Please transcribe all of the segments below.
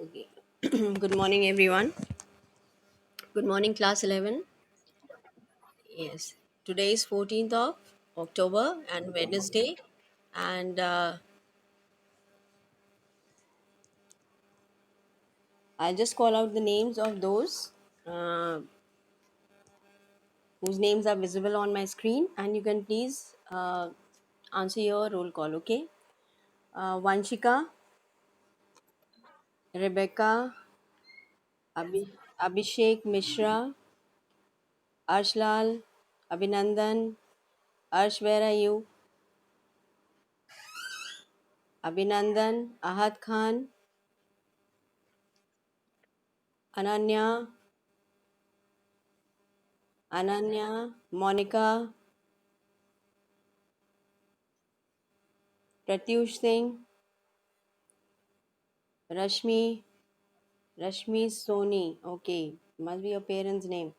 Okay. Good morning, everyone. Good morning, class 11. Yes. Today is 14th of October and Wednesday. And I'll just call out the names of those uh, whose names are visible on my screen. And you can please answer your roll call, okay? Vanshika, Rebecca, Abhishek Mishra, Arshlalal, Abhinandan, Arsh, where are you? Abhinandan, Ahad Khan, Ananya, Monica, Pratyush Singh, Rashmi, Rashmi Soni. Okay, must be your parents' name.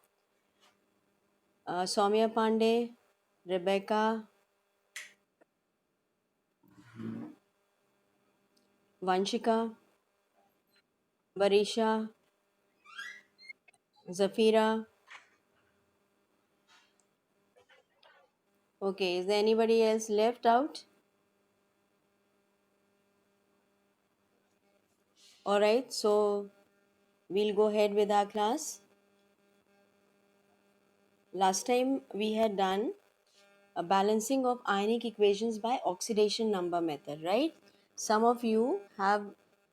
Soumya Pandey, Rebecca, Vanshika, Barisha, Zafira. Okay, is there anybody else left out? Alright, so we'll go ahead with our class. Last time we had done a balancing of ionic equations by oxidation number method, right? Some of you have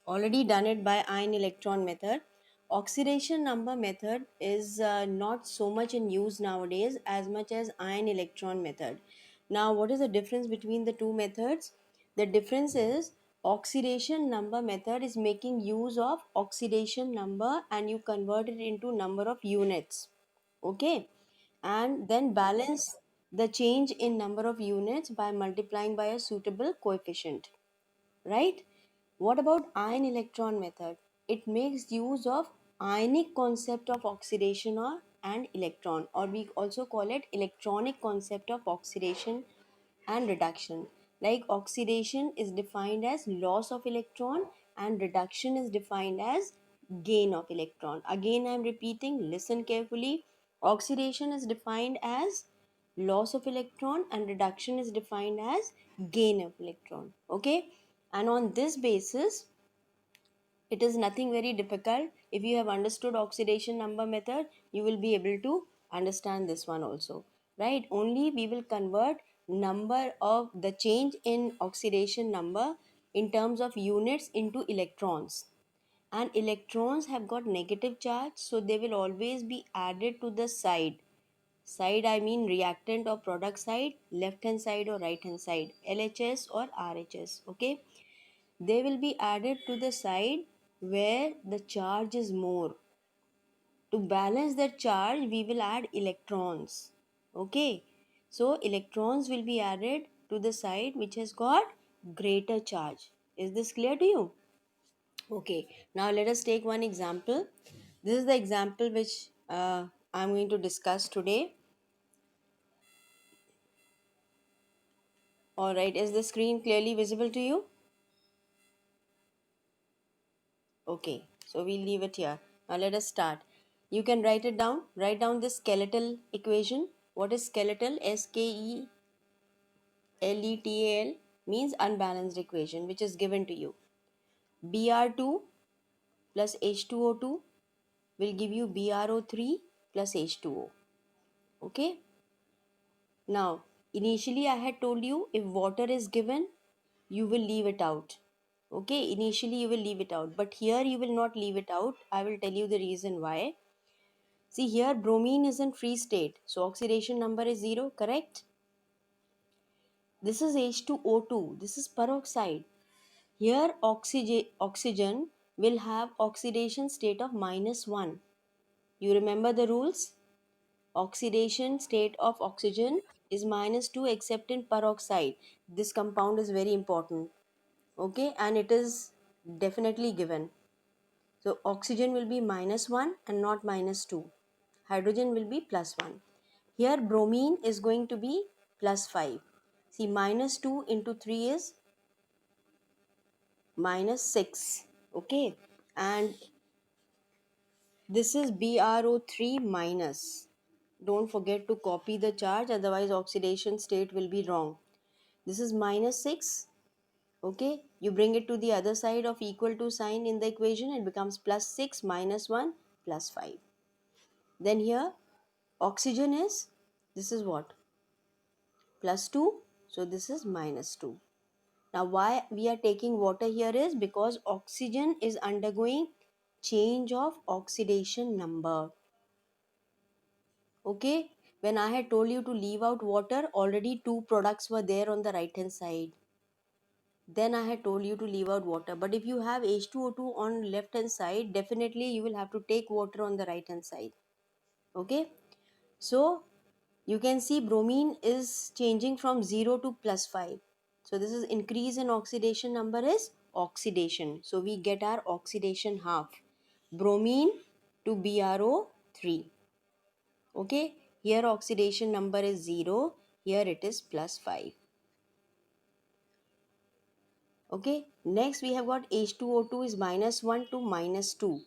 already done it by ion electron method. Oxidation number method is not so much in use nowadays as much as ion electron method. Now, what is the difference between the two methods? The difference is oxidation number method is making use of oxidation number and you convert it into number of units. Okay, and then balance the change in number of units by multiplying by a suitable coefficient, right? What about ion electron method? It makes use of ionic concept of oxidation or and electron, or we also call it electronic concept of oxidation and reduction. Like oxidation is defined as loss of electron and reduction is defined as gain of electron. Again, I am repeating, listen carefully. Oxidation is defined as loss of electron and reduction is defined as gain of electron. Okay, and on this basis it is nothing very difficult. If you have understood oxidation number method, you will be able to understand this one also, right? Only we will convert number of the change in oxidation number in terms of units into electrons, and electrons have got negative charge, so they will always be added to the side I mean reactant or product side, left hand side or right hand side, LHS or RHS. Okay, they will be added to the side where the charge is more. To balance that charge, we will add electrons. Okay, so electrons will be added to the side which has got greater charge. Is this clear to you? Okay, now let us take one example. This is the example which I'm going to discuss today. All right, is the screen clearly visible to you? Okay, so we'll leave it here. Now let us start. You can write it down. Write down this skeletal equation. What is skeletal? Skeletal means unbalanced equation which is given to you. Br2 plus H2O2 will give you BrO3 plus H2O. Okay. Now, initially I had told you if water is given, you will leave it out. Okay, initially you will leave it out, but here you will not leave it out. I will tell you the reason why. See here, bromine is in free state, so oxidation number is 0, correct? This is H2O2, this is peroxide. Here, oxygen will have oxidation state of -1. You remember the rules? Oxidation state of oxygen is -2 except in peroxide. This compound is very important. Okay, and it is definitely given. So, oxygen will be -1 and not -2. Hydrogen will be +1. Here bromine is going to be +5. See, -2 into 3 is -6. Okay, and this is BrO3 minus. Don't forget to copy the charge, otherwise oxidation state will be wrong. This is minus 6. Okay, you bring it to the other side of equal to sign in the equation, it becomes plus 6 minus 1 plus 5. Then here oxygen is, this is what, plus 2, so this is minus 2. Now why we are taking water here is because oxygen is undergoing change of oxidation number. Okay, when I had told you to leave out water, already two products were there on the right hand side. Then I had told you to leave out water. But if you have H2O2 on left hand side, definitely you will have to take water on the right hand side. Okay, so you can see bromine is changing from 0 to plus 5. So this is increase in oxidation number is oxidation. So we get our oxidation half. Bromine to BrO3. Okay, here oxidation number is 0, here it is plus 5. Okay, next we have got H2O2 is minus 1 to minus 2.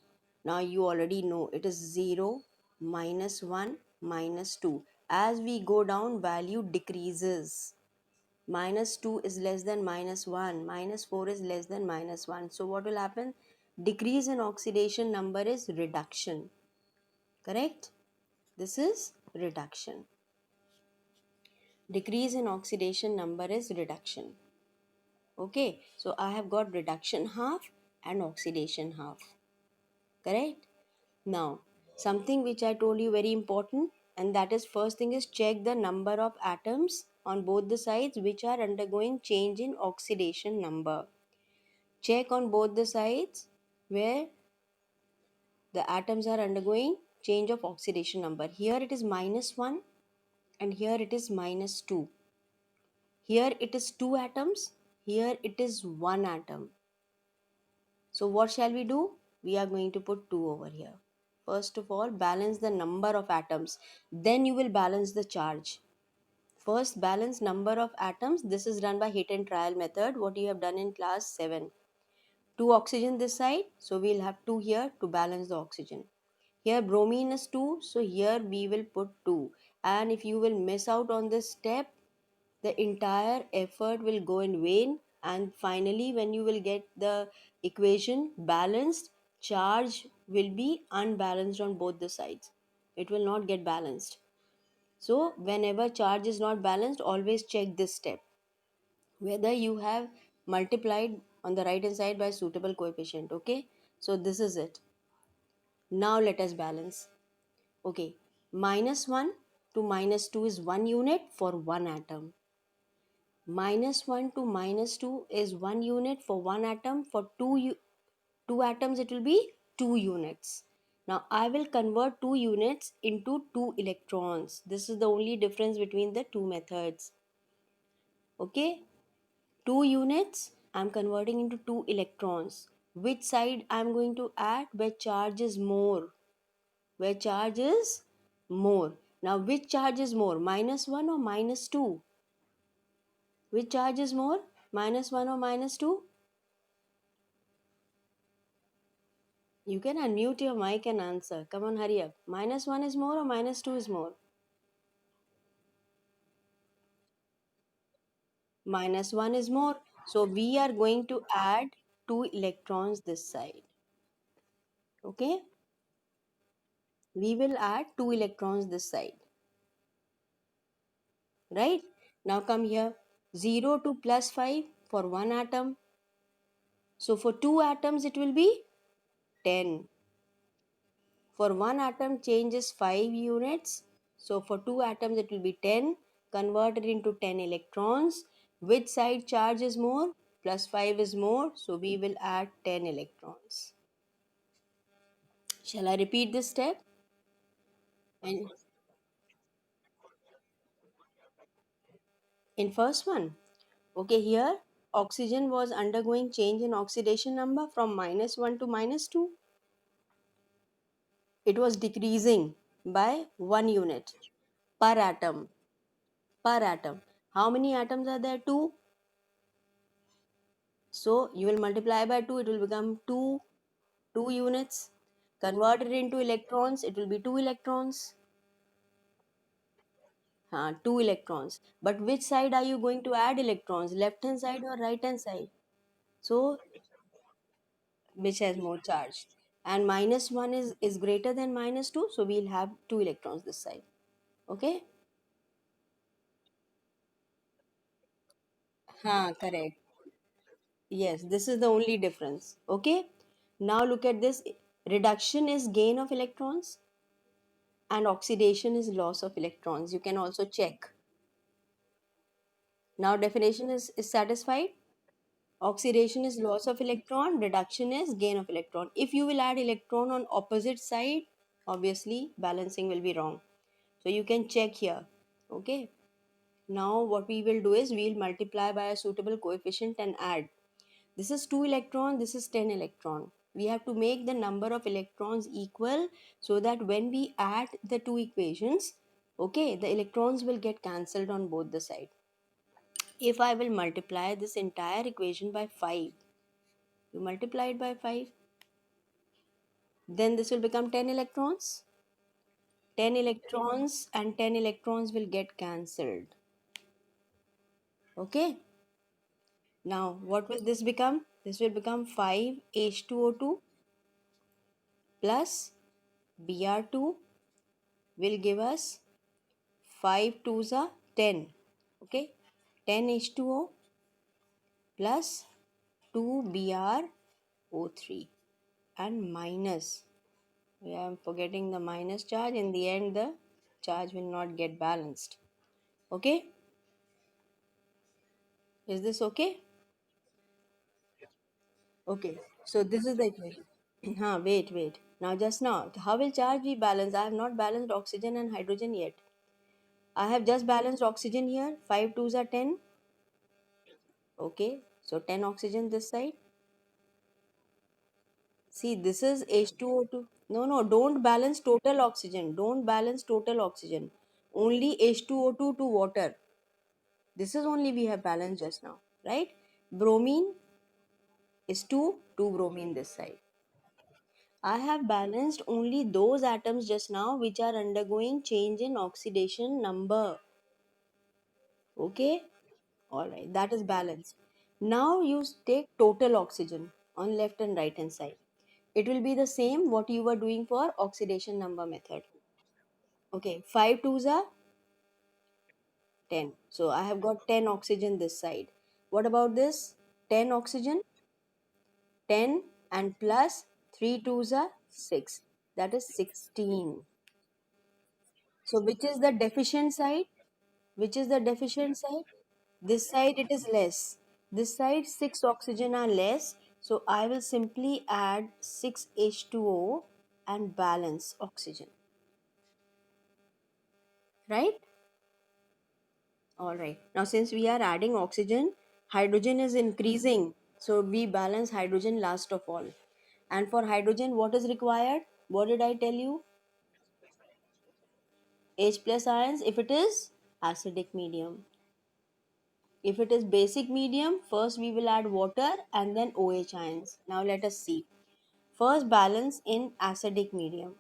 Now you already know it is 0, minus 1, minus 2. As we go down, value decreases. Minus 2 is less than minus 1, minus 4 is less than minus 1. So what will happen? Decrease in oxidation number is reduction. Correct? This is reduction. Decrease in oxidation number is reduction. Okay, so I have got reduction half and oxidation half. Correct? Now, something which I told you very important, and that is first thing is check the number of atoms on both the sides which are undergoing change in oxidation number. Check on both the sides where the atoms are undergoing change of oxidation number. Here it is minus 1 and here it is minus 2. Here it is 2 atoms, here it is 1 atom. So what shall we do? We are going to put 2 over here. First of all, balance the number of atoms. Then you will balance the charge. First, balance number of atoms. This is done by hit and trial method. What you have done in class 7. 2 oxygen this side. So we'll have 2 here to balance the oxygen. Here bromine is 2. So here we will put 2. And if you will miss out on this step, the entire effort will go in vain, and finally when you will get the equation balanced, charge will be unbalanced on both the sides, it will not get balanced. So whenever charge is not balanced, always check this step whether you have multiplied on the right hand side by suitable coefficient. Okay, so this is it. Now let us balance. Okay, minus 1 to minus 2 is 1 unit for 1 atom. Minus 1 to minus 2 is 1 unit for 1 atom. For 2 atoms it will be 2 units. Now I will convert 2 units into 2 electrons. This is the only difference between the two methods. Okay, 2 units I am converting into 2 electrons. Which side I am going to add? Where charge is more. Where charge is more. Now which charge is more? Minus 1 or minus 2? Which charge is more? Minus 1 or minus 2? You can unmute your mic and answer. Come on, hurry up. Minus 1 is more or minus 2 is more? Minus 1 is more. So we are going to add 2 electrons this side. Okay? We will add 2 electrons this side. Right? Now come here. 0 to plus 5 for 1 atom. So for 2 atoms it will be 10. For 1 atom change is 5 units. So for 2 atoms it will be 10 converted into 10 electrons. Which side charge is more? Plus 5 is more. So we will add 10 electrons. Shall I repeat this step? And in first one, okay, here oxygen was undergoing change in oxidation number from minus 1 to minus 2. It was decreasing by 1 unit per atom. Per atom. How many atoms are there? 2. So you will multiply by 2, it will become 2 2 units. Converted into electrons, it will be 2 electrons. 2 electrons. But which side are you going to add electrons? Left hand side or right hand side? So which has more charge? And minus 1 is greater than minus 2, so we'll have 2 electrons this side. Okay? Correct. Yes, this is the only difference. Okay? Now look at this. Reduction is gain of electrons and oxidation is loss of electrons. You can also check. Now definition is satisfied. Oxidation is loss of electron, reduction is gain of electron. If you will add electron on opposite side, obviously balancing will be wrong. So you can check here. Okay. Now what we will do is we will multiply by a suitable coefficient and add. This is 2 electron, this is 10 electron. We have to make the number of electrons equal so that when we add the two equations, okay, the electrons will get cancelled on both the sides. If I will multiply this entire equation by 5, you multiply it by 5, then this will become 10 electrons. 10 electrons and 10 electrons will get cancelled. Okay. Now what will this become? This will become 5H2O2 plus Br2 will give us 5 twos are 10. Okay. 10H2O plus 2Br O3 and minus. We are forgetting the minus charge. In the end, the charge will not get balanced. Okay. Is this okay? Okay. So this is the equation. Wait. Now just now, how will charge be balanced? I have not balanced oxygen and hydrogen yet. I have just balanced oxygen here. 5 twos are 10. Okay. So 10 oxygen this side. See, this is H2O2. No, don't balance total oxygen. Don't balance total oxygen. Only H2O2 to water. This is only we have balanced just now, right? Bromine is 2 bromine this side. I have balanced only those atoms just now which are undergoing change in oxidation number. Okay? Alright, that is balanced. Now you take total oxygen on left and right hand side. It will be the same what you were doing for oxidation number method. Okay, 5 twos are 10. So I have got 10 oxygen this side. What about this? 10 oxygen, 10 and plus 3 twos are 6. That is 16. So which is the deficient side? Which is the deficient side? This side it is less. This side 6 oxygen are less. So I will simply add 6 H2O and balance oxygen. Right? Alright. Now since we are adding oxygen, hydrogen is increasing. So we balance hydrogen last of all. And for hydrogen, what is required? What did I tell you? H plus ions if it is acidic medium. If it is basic medium, first we will add water and then OH ions. Now let us see. First balance in acidic medium.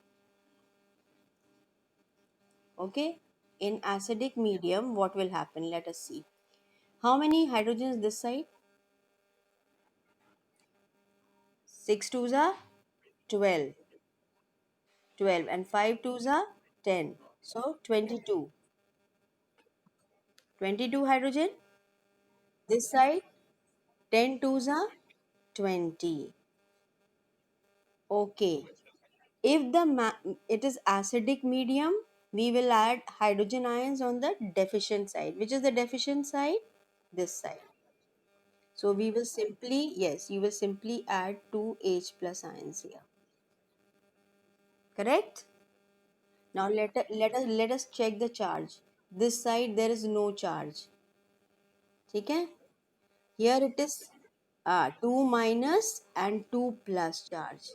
Okay. In acidic medium, what will happen? Let us see. How many hydrogens this side? 6 twos are 12. 12 and 5 twos are 10. So 22. 22 hydrogen. This side 10 twos are 20. Okay. If it is acidic medium, we will add hydrogen ions on the deficient side. Which is the deficient side? This side. So we will simply, yes, you will simply add 2 H plus ions here. Correct? Now let us check the charge. This side there is no charge. Okay? Here it is 2 minus and 2 plus charge.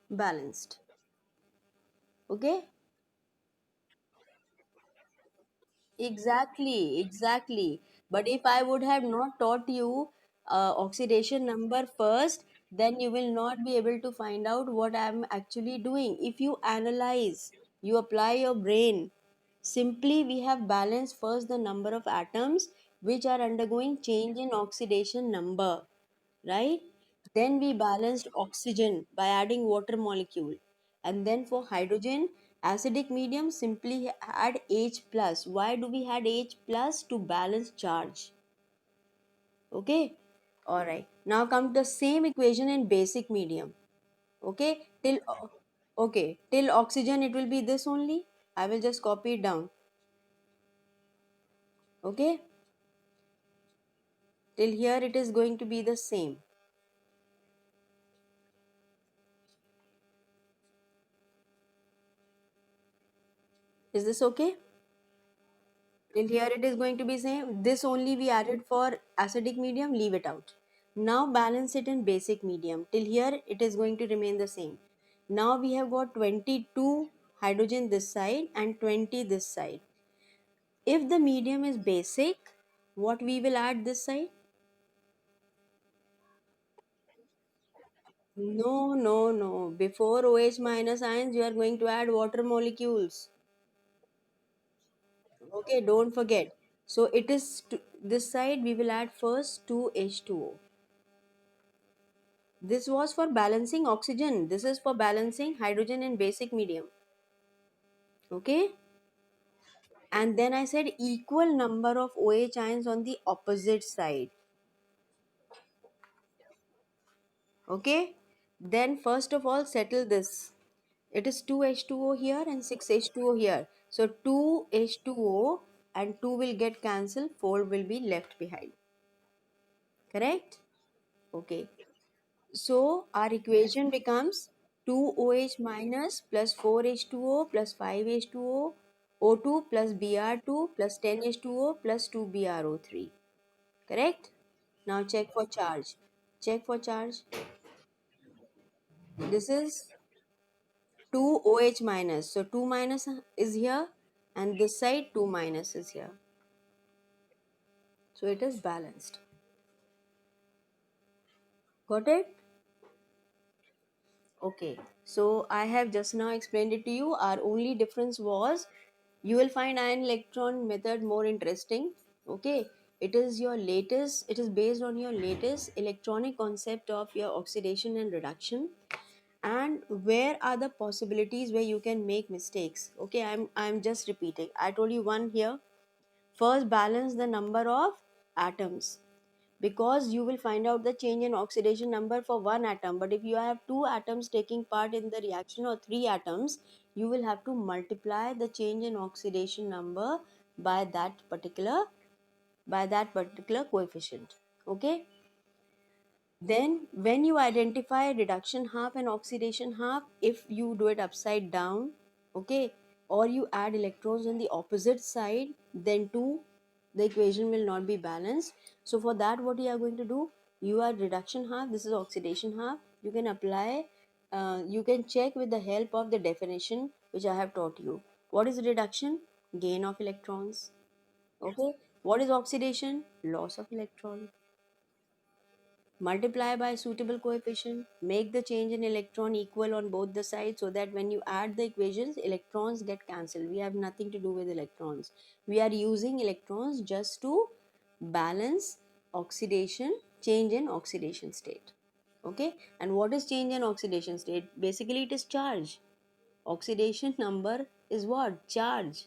Balanced. Okay? Exactly. But if I would have not taught you oxidation number first, then you will not be able to find out what I'm actually doing. If you analyze, you apply your brain, simply we have balanced first the number of atoms which are undergoing change in oxidation number, right? Then we balanced oxygen by adding water molecule. And then for hydrogen, acidic medium simply add H plus. Why do we add H plus? To balance charge. Okay. All right. Now come to the same equation in basic medium. Okay. Till oxygen it will be this only. I will just copy it down. Okay. Till here it is going to be the same. Is this okay? Till here it is going to be same. This only we added for acidic medium, leave it out. Now balance it in basic medium. Till here it is going to remain the same. Now we have got 22 hydrogen this side and 20 this side. If the medium is basic, what we will add this side? No, no, no. Before OH minus ions, you are going to add water molecules. Okay, don't forget. So it is this side we will add first 2H2O. This was for balancing oxygen. This is for balancing hydrogen in basic medium. Okay. And then I said equal number of OH ions on the opposite side. Okay. Then first of all settle this. It is 2H2O here and 6H2O here. So 2H2O and 2 will get cancelled. 4 will be left behind. Correct? Okay. So our equation becomes 2OH minus plus 4H2O plus 5H2O O2 plus Br2 plus 10H2O plus 2BrO3. Correct? Now check for charge. Check for charge. This is 2OH minus. So 2 minus is here and this side 2 minus is here. So it is balanced. Got it? Okay, so I have just now explained it to you. Our only difference was you will find ion electron method more interesting. Okay, it is based on your latest electronic concept of your oxidation and reduction, and where are the possibilities where you can make mistakes. Okay, I'm just repeating. I told you one here. First, balance the number of atoms, because you will find out the change in oxidation number for one atom, but if you have two atoms taking part in the reaction or three atoms, you will have to multiply the change in oxidation number by that particular coefficient. Okay. Then when you identify reduction half and oxidation half, if you do it upside down, okay, or you add electrons on the opposite side, then too the equation will not be balanced. So for that, what you are going to do, you are reduction half, this is oxidation half. You can apply, you can check with the help of the definition which I have taught you. What is reduction? Gain of electrons. Okay. What is oxidation? Loss of electron. Multiply by suitable coefficient, make the change in electron equal on both the sides, so that when you add the equations, electrons get cancelled. We have nothing to do with electrons. We are using electrons just to balance oxidation, change in oxidation state. Okay. And what is change in oxidation state? Basically it is charge. Oxidation number is what? Charge.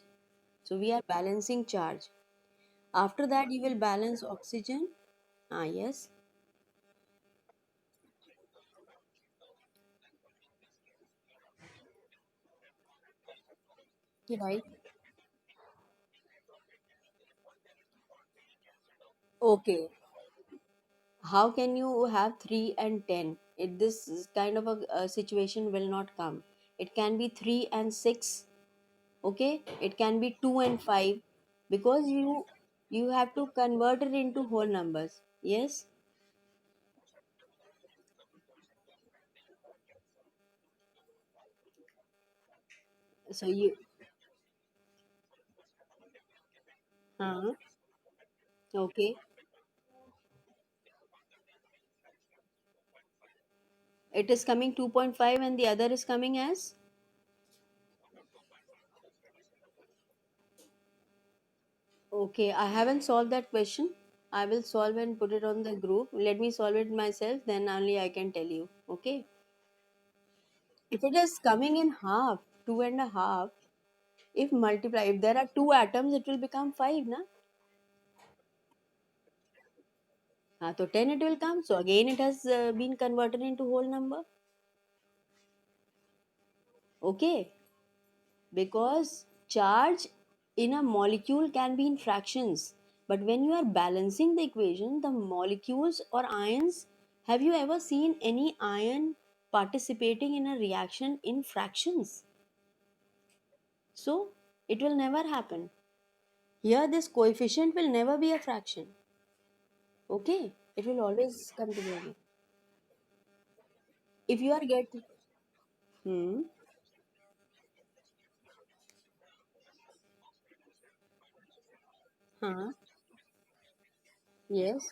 So we are balancing charge. After that you will balance oxygen. Ah, yes. Right. Okay. How can you have 3 and 10? This kind of a situation will not come. It can be 3 and 6. Okay, it can be 2 and 5, because you have to convert it into whole numbers. Yes. So you uh, okay. it is coming 2.5 and the other is coming as. Okay, I haven't solved that question. I will solve and put it on the group. Let me solve it myself, then only I can tell you. Okay. If it is coming in half, two and a half, if multiply, if there are two atoms, it will become five, na? So 10 it will come. So again, it has been converted into whole number. Okay. Because charge in a molecule can be in fractions. But when you are balancing the equation, the molecules or ions, have you ever seen any ion participating in a reaction in fractions? So it will never happen. Here, this coefficient will never be a fraction. Okay, it will always come together. If you are getting, hmm, huh, yes,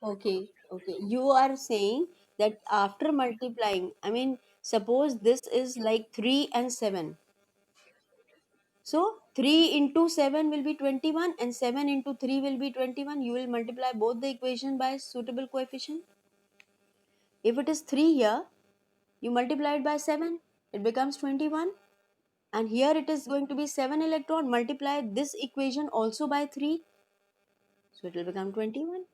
okay, okay. You are saying that after multiplying, I mean, suppose this is like 3 and 7. So 3 into 7 will be 21 and 7 into 3 will be 21. You will multiply both the equation by suitable coefficient. If it is 3 here, you multiply it by 7, it becomes 21. And here it is going to be 7 electron. Multiply this equation also by 3. So it will become 21.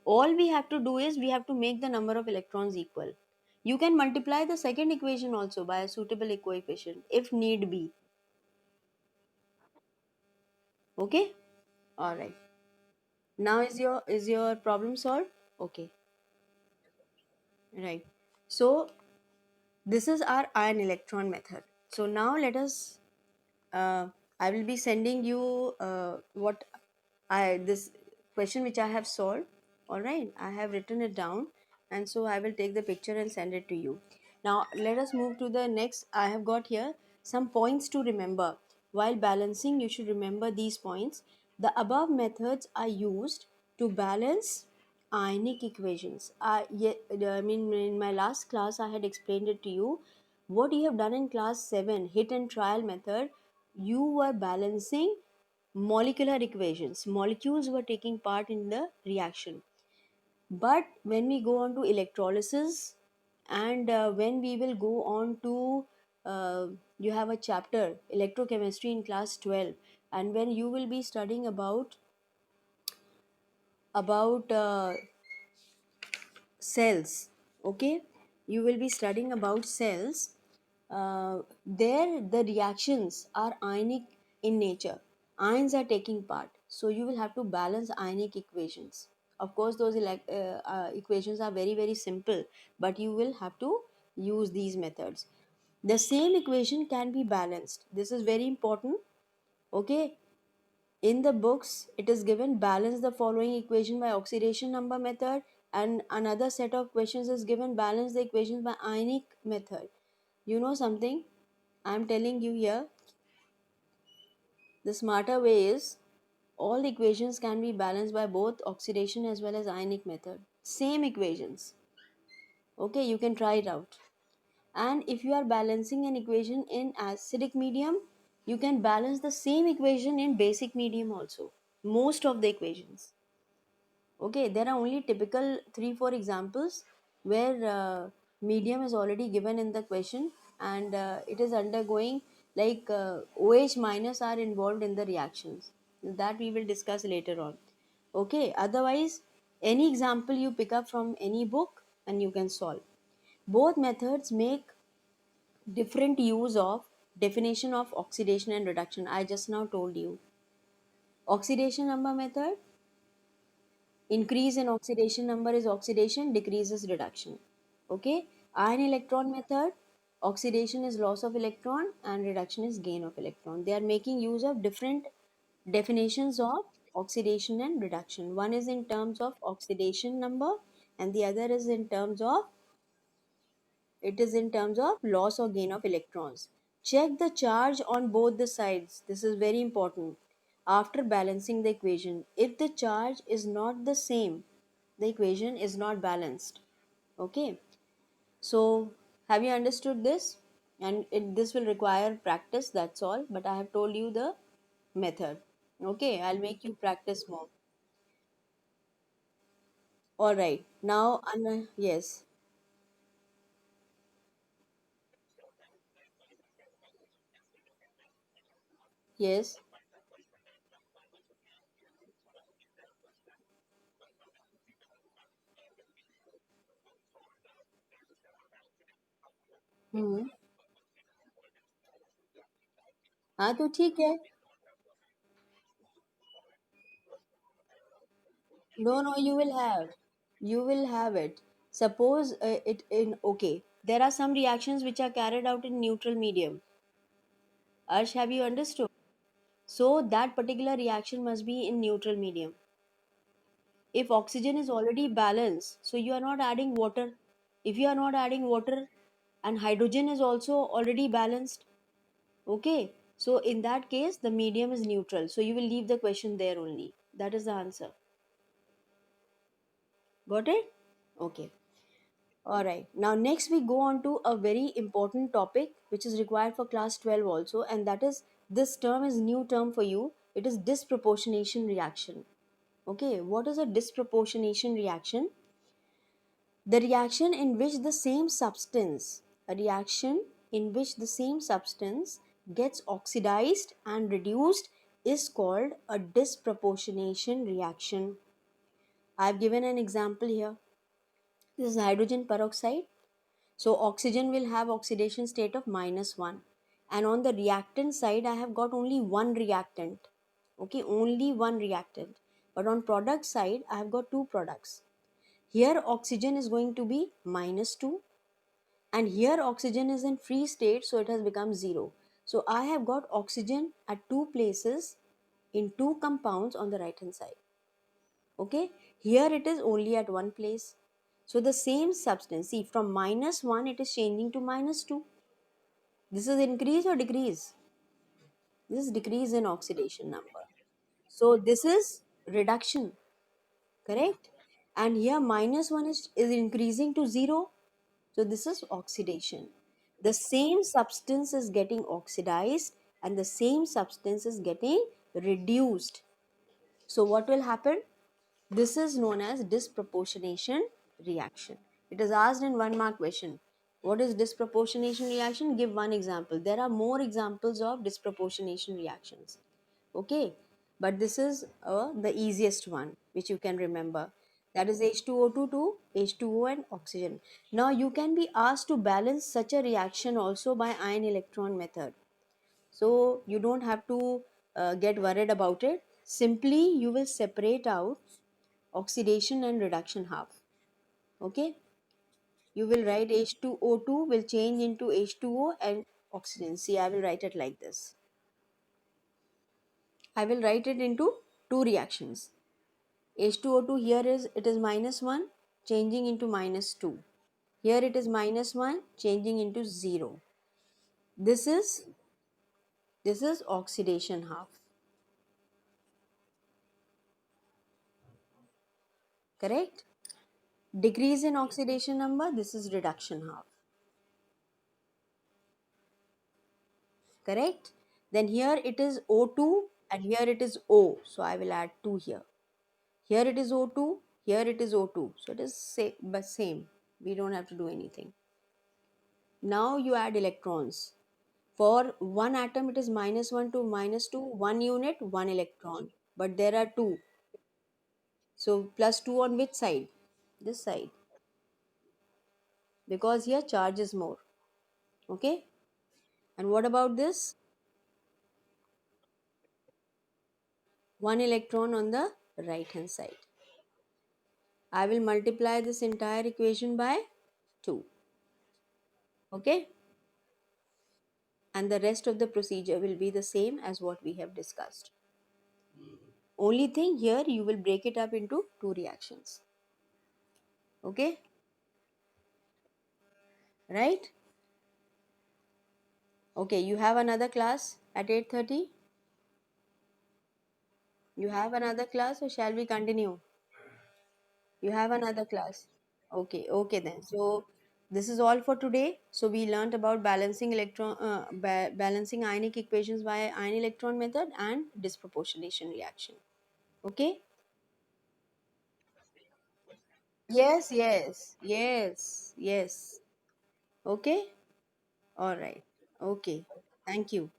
All we have to do is we have to make the number of electrons equal. You can multiply the second equation also by a suitable coefficient if need be. Okay? Alright. Now is your problem solved? Okay. Right. So this is our ion electron method. So now let us I will be sending you what I this question which I have solved. All right, I have written it down, and so I will take the picture and send it to you. Now let us move to the next. I have got here some points to remember. While balancing, you should remember these points. The above methods are used to balance ionic equations. I mean, in my last class, I had explained it to you. What you have done in class 7, hit and trial method, you were balancing molecular equations. Molecules were taking part in the reaction. But when we go on to electrolysis and when we will go on to, you have a chapter, electrochemistry in class 12, and when you will be studying about cells, okay, you will be studying about cells. There the reactions are ionic in nature. Ions are taking part, so you will have to balance ionic equations. Of course those equations are very very simple, but you will have to use these methods. The same equation can be balanced. This is very important. Okay, in the books, it is given balance the following equation by oxidation number method, and another set of questions is given balance the equations by ionic method. You know something? I am telling you here, the smarter way is all the equations can be balanced by both oxidation as well as ionic method. Same equations. Okay, you can try it out. And if you are balancing an equation in acidic medium, you can balance the same equation in basic medium also. Most of the equations. Okay, there are only typical 3 4 examples where medium is already given in the question, and it is undergoing like OH minus are involved in the reactions. That we will discuss later on. Okay, otherwise, any example you pick up from any book and you can solve. Both methods make different use of definition of oxidation and reduction. I just now told you. Oxidation number method, increase in oxidation number is oxidation, decrease is reduction. Okay, ion electron method, oxidation is loss of electron and reduction is gain of electron. They are making use of different definitions of oxidation and reduction. One is in terms of oxidation number and the other is in terms of, it is in terms of loss or gain of electrons. Check the charge on both the sides. This is very important. after balancing the equation. If the charge is not the same, the equation is not balanced. Okay, so have you understood this? And this will require practice, that's all. But I have told you the method. Okay, I'll make you practice more. All right, now, yes, yes. हम्म. हाँ तो ठीक है. No, no, you will have it. Suppose it in, okay, there are some reactions which are carried out in neutral medium. Ash, have you understood? So that particular reaction must be in neutral medium. If oxygen is already balanced, so you are not adding water. If you are not adding water and hydrogen is also already balanced, okay, so in that case the medium is neutral. So you will leave the question there only. That is the answer. Got it? Okay. All right. Now, next we go on to a very important topic which is required for class 12 also, and that is, this term is new term for you. It is disproportionation reaction. Okay, what is a disproportionation reaction? The reaction in which the same substance, a reaction in which the same substance gets oxidized and reduced is called a disproportionation reaction. I have given an example here. This is hydrogen peroxide. So oxygen will have oxidation state of -1. And on the reactant side, I have got only one reactant. Okay, only one reactant. But on product side, I have got two products. Here oxygen is going to be -2, and here oxygen is in free state, so it has become 0. So I have got oxygen at two places in two compounds on the right hand side. Okay, here it is only at one place. So the same substance, see, from -1 it is changing to -2. This is increase or decrease? This is decrease in oxidation number. So this is reduction, correct? And here -1 is increasing to 0. So this is oxidation. The same substance is getting oxidized and the same substance is getting reduced. So what will happen? This is known as disproportionation reaction. It is asked in 1 mark question. What is disproportionation reaction? Give one example. There are more examples of disproportionation reactions. Okay, but this is the easiest one which you can remember. That is H2O2 to H2O and oxygen. Now you can be asked to balance such a reaction also by ion electron method. So you don't have to get worried about it. Simply you will separate out oxidation and reduction half. Okay, you will write H2O2 will change into H2O and oxygen. See, I will write it like this. I will write it into two reactions. H2O2, here is it is -1 changing into -2. Here it is -1 changing into 0. This is oxidation half. Correct? Decrease in oxidation number, this is reduction half. Correct? Then here it is O2 and here it is O. So I will add 2 here. Here it is O2, here it is O2. So it is same. We don't have to do anything. Now you add electrons. For one atom, it is -1 to -2, 1 unit, 1 electron. But there are two. So +2 on which side? This side. Because here charge is more. Okay? And what about this? 1 electron on the right hand side. I will multiply this entire equation by 2. Okay? And the rest of the procedure will be the same as what we have discussed. Only thing here, you will break it up into two reactions. Okay? Right? Okay, you have another class at 8:30. You have another class, or shall we continue? You have another class. Okay, okay then. So this is all for today. So we learnt about balancing ionic equations by ion electron method and disproportionation reaction. Okay? Yes, yes, yes, yes. Okay? All right. Okay. Thank you.